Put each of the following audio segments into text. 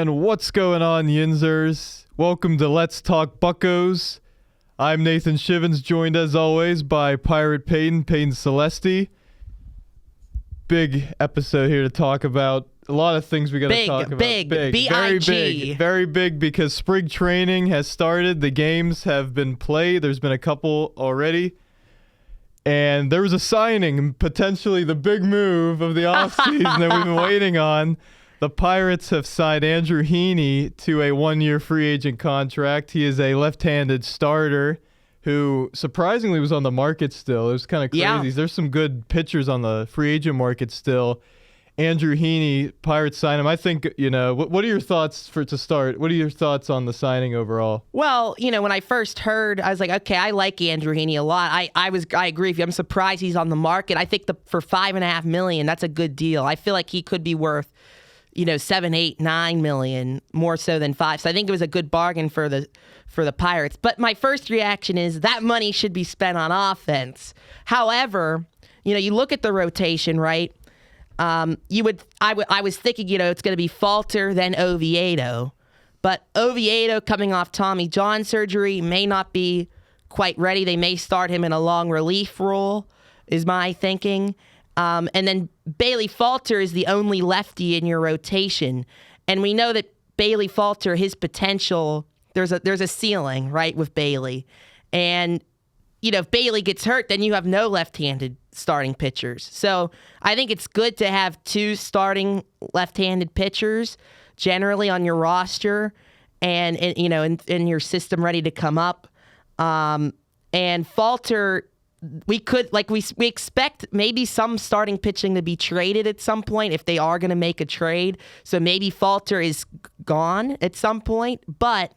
And what's going on, Yinzers? Welcome to Let's Talk Buccos. I'm Nathan Schivins, joined as always by Pirate Peyton Celesti. Big episode here to talk about. A lot of things we got to talk about. Big, very big. Very big because spring training has started. The games have been played. There's been a couple already. And there was a signing, potentially the big move of the offseason that we've been waiting on. The Pirates have signed Andrew Heaney to a 1-year free agent contract. He is a left-handed starter who surprisingly was on the market still. It was kind of crazy. Yeah. There's some good pitchers on the free agent market still. Andrew Heaney, Pirates sign him. I think, what are your thoughts to start? What are your thoughts on the signing overall? Well, when I first heard, I was like, okay, I like Andrew Heaney a lot. I agree with you. I'm surprised he's on the market. I think for $5.5 million, that's a good deal. I feel like he could be worth, $7, $8, $9 million more so than $5 million. So I think it was a good bargain for the Pirates. But my first reaction is that money should be spent on offense. However, you look at the rotation, right? I was thinking, it's going to be Falter, then Oviedo. But Oviedo coming off Tommy John surgery may not be quite ready. They may start him in a long relief role, is my thinking. And then Bailey Falter is the only lefty in your rotation. And we know that Bailey Falter, his potential, there's a ceiling, right, with Bailey. And, if Bailey gets hurt, then you have no left-handed starting pitchers. So I think it's good to have two starting left-handed pitchers generally on your roster and in your system ready to come up. And Falter, we expect maybe some starting pitching to be traded at some point if they are going to make a trade. So maybe Falter is gone at some point, but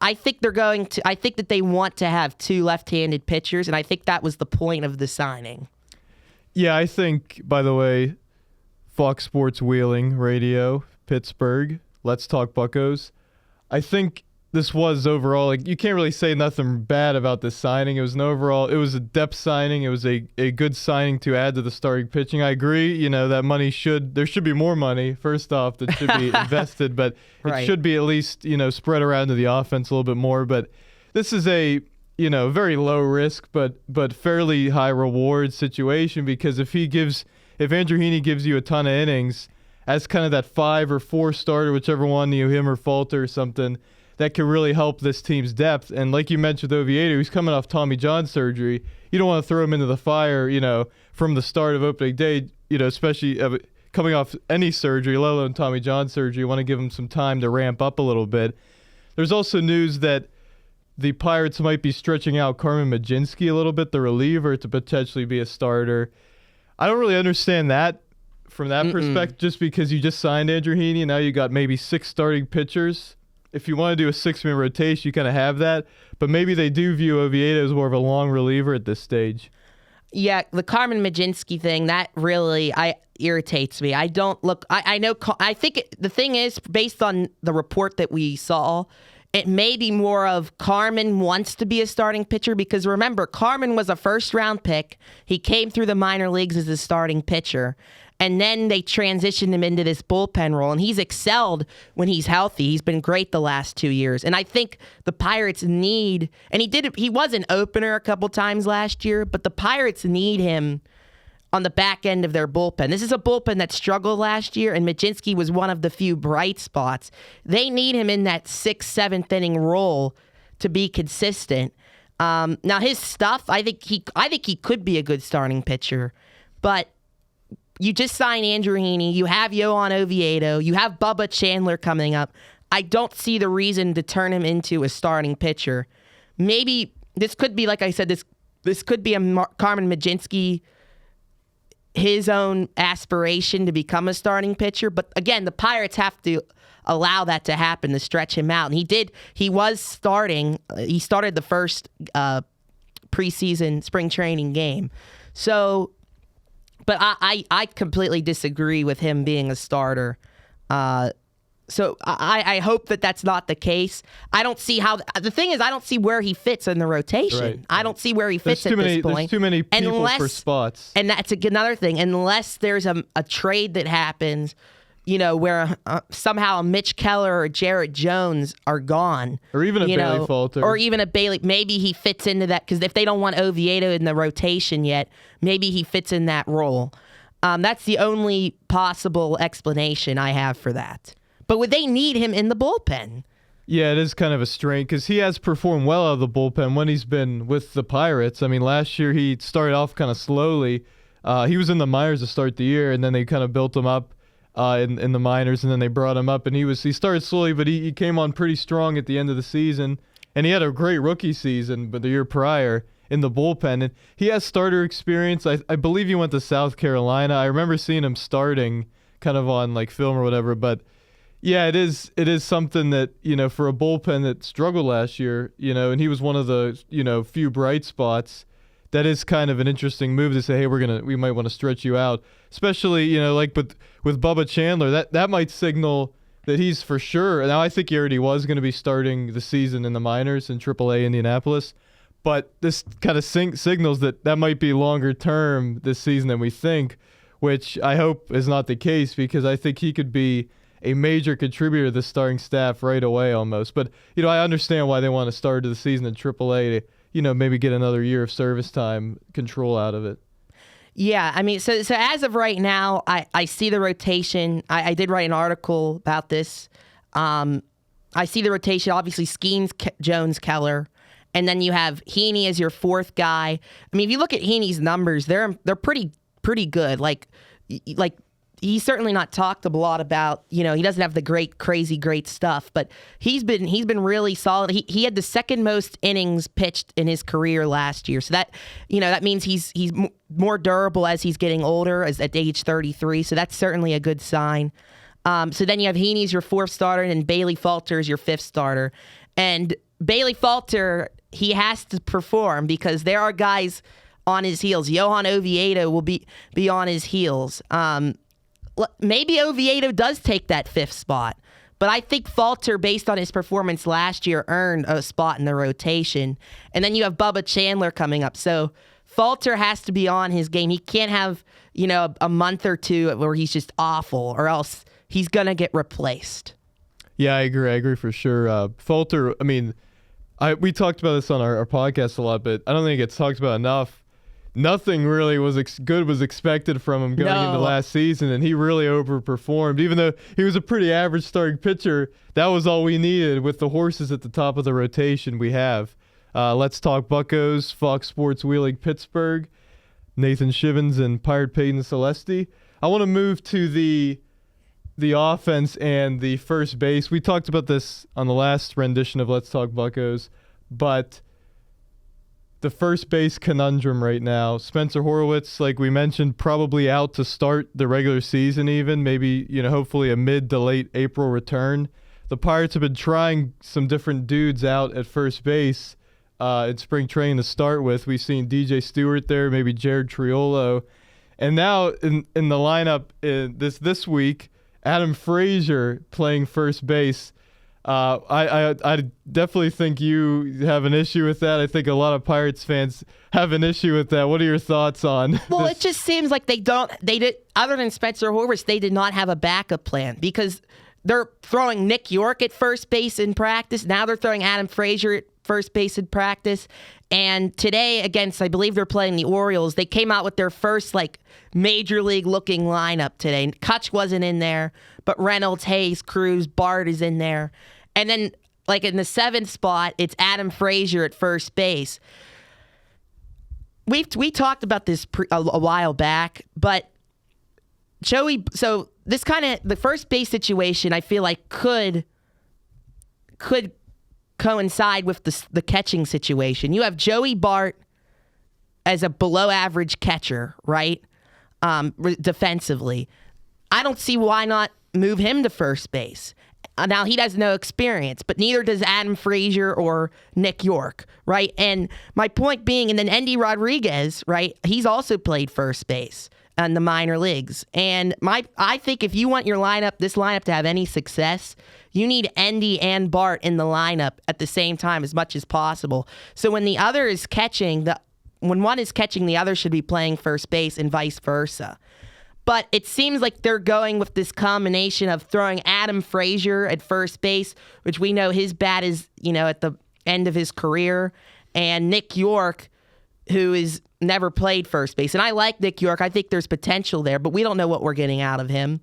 I think that they want to have two left-handed pitchers, and I think that was the point of the signing. Yeah, I think, by the way, Fox Sports Wheeling Radio, Pittsburgh, Let's Talk Buccos. I think this was overall, you can't really say nothing bad about this signing. It was it was a depth signing. It was a good signing to add to the starting pitching. I agree, that money there should be more money, first off, that should be invested, but right. It should be at least, spread around to the offense a little bit more. But this is a, very low risk, but fairly high reward situation because if Andrew Heaney gives you a ton of innings as kind of that 5 or 4 starter, whichever one, him or Falter or something, that could really help this team's depth. And like you mentioned, Oviedo, he's coming off Tommy John surgery. You don't want to throw him into the fire, from the start of opening day, especially coming off any surgery, let alone Tommy John surgery. You want to give him some time to ramp up a little bit. There's also news that the Pirates might be stretching out Carmen Mlodzinski a little bit, the reliever, to potentially be a starter. I don't really understand that from that perspective, just because you just signed Andrew Heaney and now you got maybe 6 starting pitchers. If you want to do a 6-man rotation, you kind of have that. But maybe they do view Oviedo as more of a long reliever at this stage. Yeah, the Carmen Mlodzinski thing, that really irritates me. I think the thing is, based on the report that we saw, it may be more of Carmen wants to be a starting pitcher because remember, Carmen was a first-round pick. He came through the minor leagues as a starting pitcher. And then they transitioned him into this bullpen role, and he's excelled when he's healthy. He's been great the last 2 years. And I think the Pirates need, and he was an opener a couple times last year, but the Pirates need him on the back end of their bullpen. This is a bullpen that struggled last year, and Mlodzinski was one of the few bright spots. They need him in that 6th, 7th inning role to be consistent. Now his stuff, I think he could be a good starting pitcher, but you just signed Andrew Heaney. You have Yohan Oviedo. You have Bubba Chandler coming up. I don't see the reason to turn him into a starting pitcher. Maybe this could be, like I said, this could be a Carmen Mlodzinski, his own aspiration to become a starting pitcher. But again, the Pirates have to allow that to happen to stretch him out. And he was starting. He started the first preseason spring training game. So... But I completely disagree with him being a starter. So I hope that that's not the case. I don't see how the thing is. I don't see where he fits in the rotation. Right. I don't see where he fits at this point. There's too many people for spots. And that's another thing. Unless there's a trade that happens, where somehow Mitch Keller or Jarrett Jones are gone. Or even a Bailey Falter. Or even a Bailey. Maybe he fits into that, because if they don't want Oviedo in the rotation yet, maybe he fits in that role. That's the only possible explanation I have for that. But would they need him in the bullpen? Yeah, it is kind of a strain because he has performed well out of the bullpen when he's been with the Pirates. I mean, last year he started off kind of slowly. He was in the minors to start the year, and then they kind of built him up in the minors, and then they brought him up, and he started slowly, but he came on pretty strong at the end of the season, and he had a great rookie season, but the year prior in the bullpen, and he has starter experience. I believe he went to South Carolina. I remember seeing him starting kind of on like film or whatever, but yeah, it is something that, for a bullpen that struggled last year, and he was one of the, few bright spots. That is kind of an interesting move to say, hey, we might want to stretch you out, especially, like with Bubba Chandler, that might signal that he's for sure. Now, I think he already was going to be starting the season in the minors in AAA Indianapolis, but this kind of signals that might be longer term this season than we think, which I hope is not the case, because I think he could be a major contributor to the starting staff right away almost. But, I understand why they want to start the season in AAA to, maybe get another year of service time control out of it. Yeah, I mean, so as of right now, I see the rotation. I did write an article about this. I see the rotation, obviously, Skeens, Jones, Keller, and then you have Heaney as your fourth guy. I mean, if you look at Heaney's numbers, they're pretty good. Like he's certainly not talked a lot about, he doesn't have the crazy great stuff, but he's been really solid. He had the second most innings pitched in his career last year. So that, that means he's more durable as he's getting older, as at age 33. So that's certainly a good sign. So then you have Heaney's your fourth starter, and Bailey Falter is your fifth starter. And Bailey Falter, he has to perform because there are guys on his heels. Johan Oviedo will be on his heels. Maybe Oviedo does take that fifth spot, but I think Falter, based on his performance last year, earned a spot in the rotation. And then you have Bubba Chandler coming up. So Falter has to be on his game. He can't have, a month or two where he's just awful, or else he's going to get replaced. Yeah, I agree for sure. Falter, I mean, we talked about this on our podcast a lot, but I don't think it's talked about enough. Nothing really was expected from him going into last season, and he really overperformed. Even though he was a pretty average starting pitcher, that was all we needed with the horses at the top of the rotation we have. Let's talk Buccos, Fox Sports Wheeling Pittsburgh, Nathan Schivins and Pirate Peyton Celesti. I want to move to the offense and the first base. We talked about this on the last rendition of Let's Talk Buccos, but the first base conundrum right now. Spencer Horwitz, like we mentioned, probably out to start the regular season even, maybe, hopefully a mid to late April return. The Pirates have been trying some different dudes out at first base in spring training to start with. We've seen DJ Stewart there, maybe Jared Triolo. And now in the lineup this week, Adam Frazier playing first base. I definitely think you have an issue with that. I think a lot of Pirates fans have an issue with that. What are your thoughts on Well, this? It just seems like they did, other than Spencer Horwitz, they did not have a backup plan, because they're throwing Nick York at first base in practice. Now they're throwing Adam Frazier at first base in practice. And today against, I believe they're playing the Orioles, they came out with their first major league looking lineup today. Kutch wasn't in there, but Reynolds, Hayes, Cruz, Bart is in there. And then, in the seventh spot, it's Adam Frazier at first base. We talked about this a while back, but so this the first base situation, I feel like could coincide with the catching situation. You have Joey Bart as a below average catcher, right? Defensively. I don't see why not move him to first base. Now, he has no experience, but neither does Adam Frazier or Nick York, right? And my point being, and then Endy Rodriguez, right? He's also played first base in the minor leagues. And I think if you want this lineup to have any success, you need Endy and Bart in the lineup at the same time as much as possible. So when the other is catching, when one is catching, the other should be playing first base and vice versa. But it seems like they're going with this combination of throwing Adam Frazier at first base, which we know his bat is, at the end of his career, and Nick York, who is never played first base. And I like Nick York. I think there's potential there, but we don't know what we're getting out of him.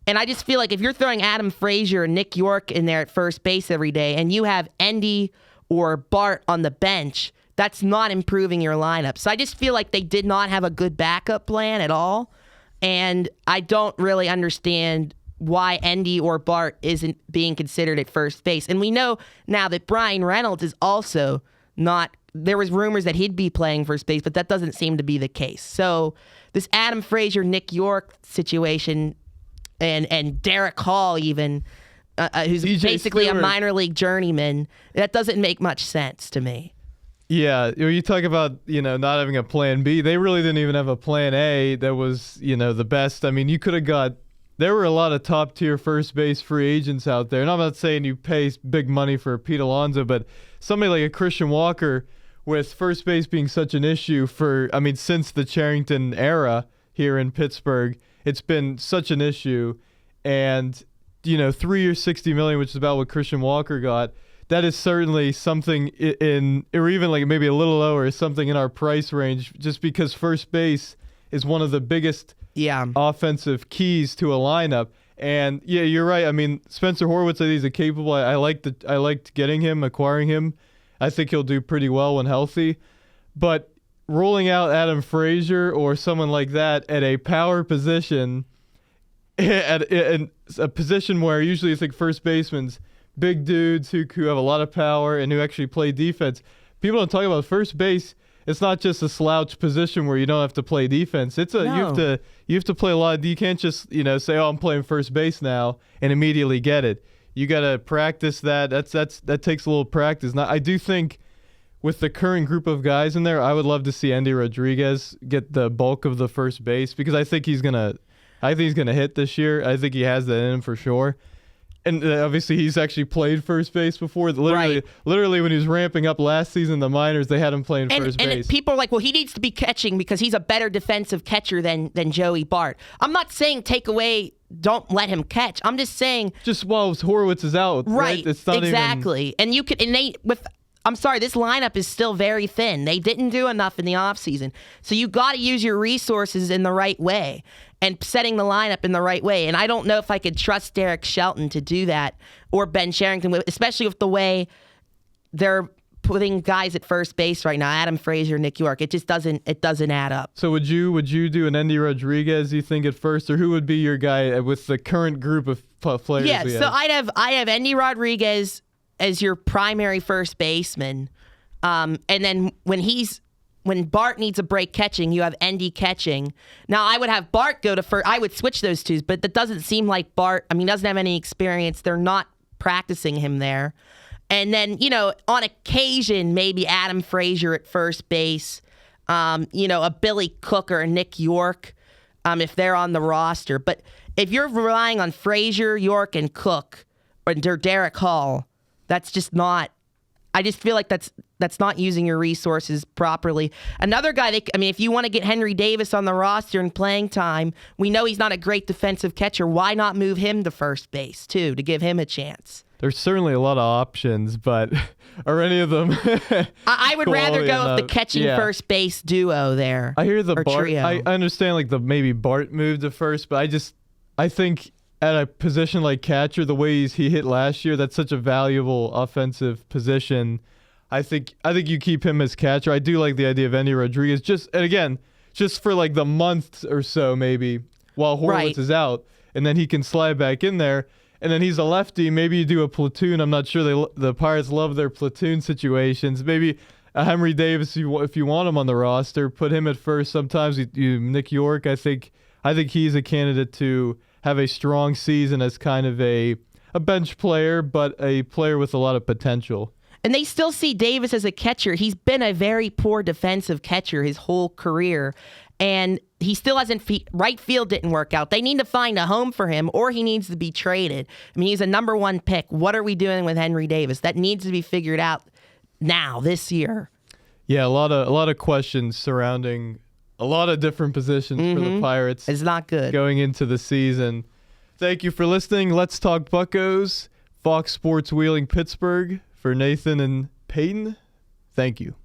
And I just feel like if you're throwing Adam Frazier and Nick York in there at first base every day, and you have Endy or Bart on the bench, that's not improving your lineup. So I just feel like they did not have a good backup plan at all. And I don't really understand why Endy or Bart isn't being considered at first base. And we know now that Brian Reynolds is also not, there was rumors that he'd be playing first base, but that doesn't seem to be the case. So this Adam Frazier, Nick York situation, and Derek Hall even, who's DJ basically Stewart. a minor league journeyman, that doesn't make much sense to me. Yeah, you talk about, not having a plan B. They really didn't even have a plan A that was, the best. I mean, you could have got, there were a lot of top tier first base free agents out there. And I'm not saying you pay big money for Pete Alonso, but somebody like a Christian Walker, with first base being such an issue since the Charrington era here in Pittsburgh, it's been such an issue. And, 3 years, $60 million, which is about what Christian Walker got. That is certainly something or even like maybe a little lower, something in our price range, just because first base is one of the biggest offensive keys to a lineup. And yeah, you're right. I mean, Spencer Horwitz, I think he's a capable. I liked getting him, acquiring him. I think he'll do pretty well when healthy. But rolling out Adam Frazier or someone like that at a power position, at a position where usually it's like first baseman's big dudes who have a lot of power and who actually play defense. People don't talk about first base. It's not just a slouch position where you don't have to play defense. You have to play a lot. You can't just say, "Oh, I'm playing first base now," and immediately get it. You got to practice that. That takes a little practice. Now, I do think with the current group of guys in there, I would love to see Endy Rodriguez get the bulk of the first base, because I think he's gonna hit this year. I think he has that in him for sure. And obviously, he's actually played first base before. Literally, when he was ramping up last season in the minors, they had him playing first base. And people are like, well, he needs to be catching because he's a better defensive catcher than Joey Bart. I'm not saying don't let him catch. I'm just saying, just while Horwitz is out, right? It's not exactly. And you could, I'm sorry, this lineup is still very thin. They didn't do enough in the offseason. So you got to use your resources in the right way and setting the lineup in the right way. And I don't know if I could trust Derek Shelton to do that, or Ben Cherington, especially with the way they're putting guys at first base right now, Adam Frazier, Nick York. It just doesn't add up. So would you do an Endy Rodriguez, you think, at first, or who would be your guy with the current group of players? Yeah, so I have Endy Rodriguez as your primary first baseman. And then when Bart needs a break catching, you have Endy catching. Now, I would have Bart go to first. I would switch those two, but that doesn't seem like Bart. Doesn't have any experience. They're not practicing him there. And then, on occasion, maybe Adam Frazier at first base, a Billy Cook or a Nick York, if they're on the roster. But if you're relying on Frazier, York, and Cook, or Derek Hall, that's just not. I just feel like that's not using your resources properly. Another guy, if you want to get Henry Davis on the roster and playing time, we know he's not a great defensive catcher. Why not move him to first base, too, to give him a chance? There's certainly a lot of options, but are any of them I would rather go with the catching first base duo there. I hear the Bart. Trio. I understand maybe Bart moved to first, but I think at a position like catcher, the way he hit last year, that's such a valuable offensive position. I think you keep him as catcher. I do like the idea of Endy Rodriguez, just for like the month or so maybe while Horwitz is out, and then he can slide back in there. And then he's a lefty. Maybe you do a platoon. I'm not sure the Pirates love their platoon situations. Maybe a Henry Davis, if you want him on the roster, put him at first. Sometimes you Nick York. I think he's a candidate to have a strong season as kind of a bench player, but a player with a lot of potential. And they still see Davis as a catcher. He's been a very poor defensive catcher his whole career. And he still hasn't. Right field didn't work out. They need to find a home for him, or he needs to be traded. He's a number one pick. What are we doing with Henry Davis? That needs to be figured out now, this year. Yeah, a lot of questions surrounding a lot of different positions for the Pirates. It's not good. Going into the season. Thank you for listening. Let's talk Buccos. Fox Sports Wheeling Pittsburgh. For Nathan and Peyton, thank you.